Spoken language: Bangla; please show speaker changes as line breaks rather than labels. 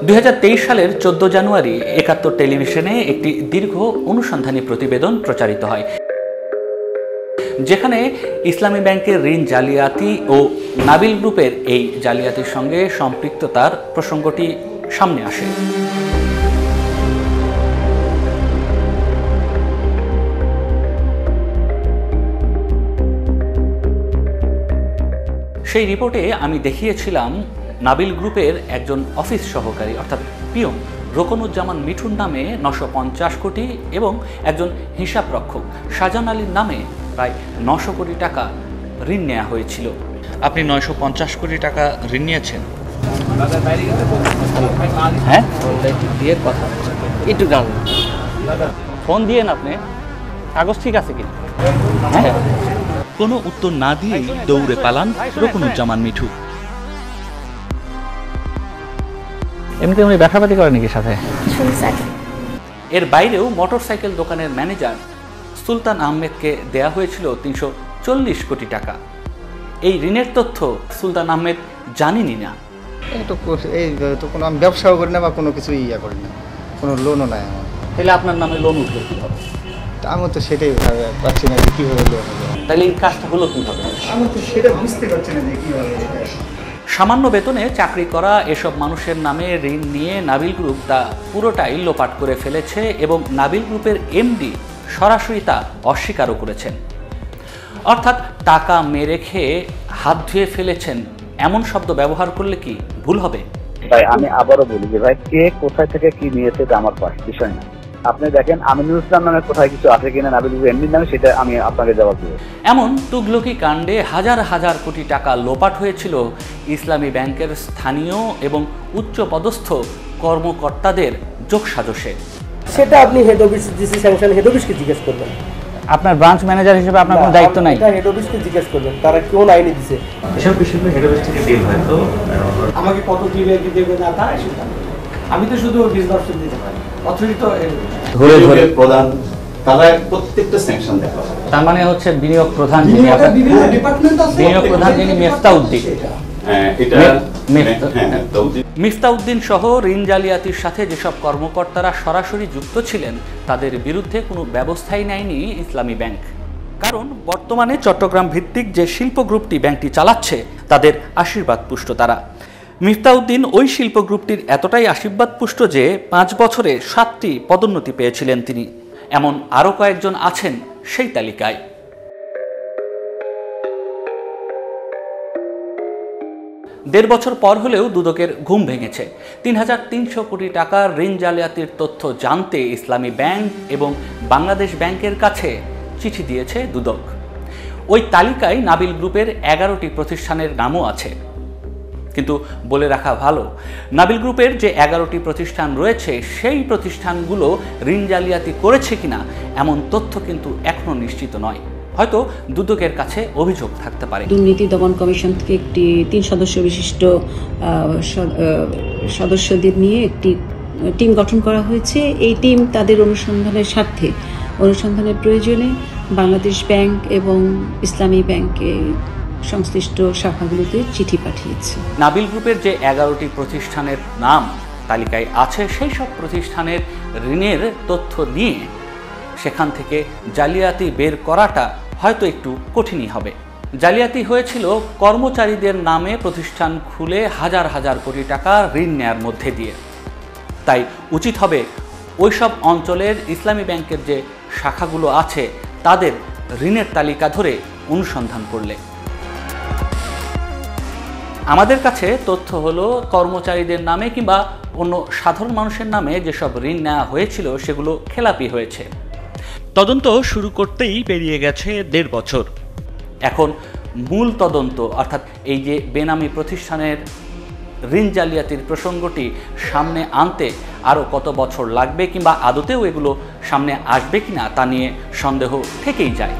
2023 সালের 14 জানুয়ারি 71 টেলিভিশনে একটি দীর্ঘ অনুসন্ধানী প্রতিবেদন প্রচারিত হয়, যেখানে ইসলামী ব্যাংকের ঋণ জালিয়াতি ও নাবিল গ্রুপের এই জালিয়াতির সঙ্গে সম্পৃক্ততার প্রসঙ্গটি সামনে আসে। সেই রিপোর্টে আমি দেখিয়েছিলাম নাবিল গ্রুপের একজন অফিস সহকারী অর্থাৎ পিয়ন রোকনুজ্জামান মিঠুর নামে 950 কোটি এবং একজন হিসাবরক্ষক শাহজাহান আলীর নামে প্রায় 900 কোটি টাকা ঋণ নেওয়া হয়েছিল। আপনি 950 কোটি টাকা ঋণ নিয়েছেন? হ্যাঁ, দিয়ে কথা একটু গান ফোন দিয়েন, আপনি কাগজ ঠিক আছে কিনা? হ্যাঁ। কোনো উত্তর না দিয়ে দৌড়ে পালান রোকনুজ্জামান মিঠু। এমনিতে উনি ব্যবসাপাতি করেন নাকি সাথে? এর বাইরেও মোটরসাইকেল দোকানের ম্যানেজার সুলতান আহমেদকে দেয়া হয়েছিল 340 কোটি টাকা। এই ঋণের তথ্য সুলতান আহমেদ জানেনই না।
কোনো আমি ব্যবসাও করি না বা কোনো কিছু ইয়া করি না, কোনো লোনও নাই আমার।
তাহলে আপনার নামে লোন উঠবে কীভাবে?
আমি তো সেটাই পাচ্ছি না যে কীভাবে লোন হবে।
তাহলে এই কাজটা হলো কীভাবে?
আমি তো সেটা বুঝতে পারছি না যে কীভাবে।
সামান্য বেতনে চাকরি করা এসব মানুষের নামে ঋণ নিয়ে নাবিল গ্রুপ তা পুরোটাই লোপাট করে ফেলেছে এবং নাবিল গ্রুপের এমডি সরাসরি তা অস্বীকারও করেছেন। অর্থাৎ টাকা মেরে খেয়ে হাত ধুয়ে ফেলেছেন এমন শব্দ ব্যবহার করলে কি ভুল হবে?
ভাই আমি আবারও বলি যে ভাই কে কোথায় থেকে কি নিয়েছে এটা আমার বিষয় না। আপনি দেখেন আমিনুল ইসলাম নামে কোথায় কিছু আছে কিনা নাবিল এমডির নামে, সেটা আমি আপনাকে জবাব দেব।
এমন তুগলকি কাণ্ডে হাজার হাজার কোটি টাকা লোপাট হয়েছিল ইসলামী ব্যাংকের স্থানীয় এবং উচ্চ পদস্থ কর্মকর্তাদের যোগসাজশে।
সেটা আপনি head office DC sanction head অফিসকে জিজ্ঞেস করবেন।
আপনার ব্রাঞ্চ ম্যানেজার হিসেবে আপনার কোনো দায়িত্ব নাই?
হেড অফিসকে জিজ্ঞেস করবেন তারা কোন আইনে দিছে।
এসব বিষয়ে হেড অফিস থেকে ডিল হয়। তো
আমাকে কত দিবে কি দেবে না তার সেটা আমি তো শুধু ডিসবার্সমেন্ট দিতে পারি। অথরিটি তো
ধরে ধরে প্রধান তারা প্রত্যেকটা স্যাংশন দেখা হয়।
তার মানে হচ্ছে বিনিয়োগ প্রধান যিনি মিফতাউদ্দিন। মিফতাউদ্দিন সহ ঋণ জালিয়াতির সাথে যেসব কর্মকর্তারা সরাসরি যুক্ত ছিলেন তাদের বিরুদ্ধে কোনো ব্যবস্থাই নেয়নি ইসলামী ব্যাংক। কারণ বর্তমানে চট্টগ্রাম ভিত্তিক যে শিল্প গ্রুপটি ব্যাংকটি চালাচ্ছে তাদের আশীর্বাদ পুষ্ট তারা। মিফতাউদ্দিন ওই শিল্প গ্রুপটির এতটাই আশীর্বাদ পুষ্ট যে 5 বছরে 7টি পদোন্নতি পেয়েছিলেন তিনি। এমন আরও কয়েকজন আছেন সেই তালিকায়। দেড় বছর পর হলেও দুদকের ঘুম ভেঙেছে। 3300 কোটি টাকার ঋণ জালিয়াতির তথ্য জানতে ইসলামী ব্যাংক এবং বাংলাদেশ ব্যাংকের কাছে চিঠি দিয়েছে দুদক। ওই তালিকায় নাবিল গ্রুপের 11টি প্রতিষ্ঠানের নামও আছে। কিন্তু বলে রাখা ভালো, নাবিল গ্রুপের যে 11টি প্রতিষ্ঠান রয়েছে সেই প্রতিষ্ঠানগুলো ঋণ জালিয়াতি করেছে কিনা এমন তথ্য কিন্তু এখনো নিশ্চিত নয়। হয়তো দুদকের কাছে অভিযোগ থাকতে পারে।
দুর্নীতি দমন কমিশন থেকে একটি 3 সদস্য বিশিষ্ট সদস্যদের নিয়ে একটি টিম গঠন করা হয়েছে। এই টিম তাদের অনুসন্ধানের প্রয়োজনে বাংলাদেশ ব্যাংক এবং ইসলামী ব্যাংকে সংশ্লিষ্ট শাখাগুলোতে চিঠি পাঠিয়েছে।
নাবিল গ্রুপের যে 11টি প্রতিষ্ঠানের নাম তালিকায় আছে সেই সব প্রতিষ্ঠানের ঋণের তথ্য নিয়ে সেখান থেকে জালিয়াতি বের করাটা হয়তো একটু কঠিনই হবে। জালিয়াতি হয়েছিল কর্মচারীদের নামে প্রতিষ্ঠান খুলে হাজার হাজার কোটি টাকা ঋণ নেয়ার মধ্যে দিয়ে। তাই উচিত হবে ওইসব অঞ্চলের ইসলামী ব্যাংকের যে শাখাগুলো আছে তাদের ঋণের তালিকা ধরে অনুসন্ধান করলে। আমাদের কাছে তথ্য হলো কর্মচারীদের নামে কিংবা অন্য সাধারণ মানুষের নামে যেসব ঋণ নেওয়া হয়েছিল সেগুলো খেলাপি হয়েছে। তদন্ত শুরু করতেই পেরিয়ে গেছে 1.5 বছর। এখন মূল তদন্ত অর্থাৎ এই যে বেনামি প্রতিষ্ঠানের ঋণ জালিয়াতির প্রসঙ্গটি সামনে আনতে আরও কত বছর লাগবে কিংবা আদতেও এগুলো সামনে আসবে কিনা তা নিয়ে সন্দেহ থেকেই যায়।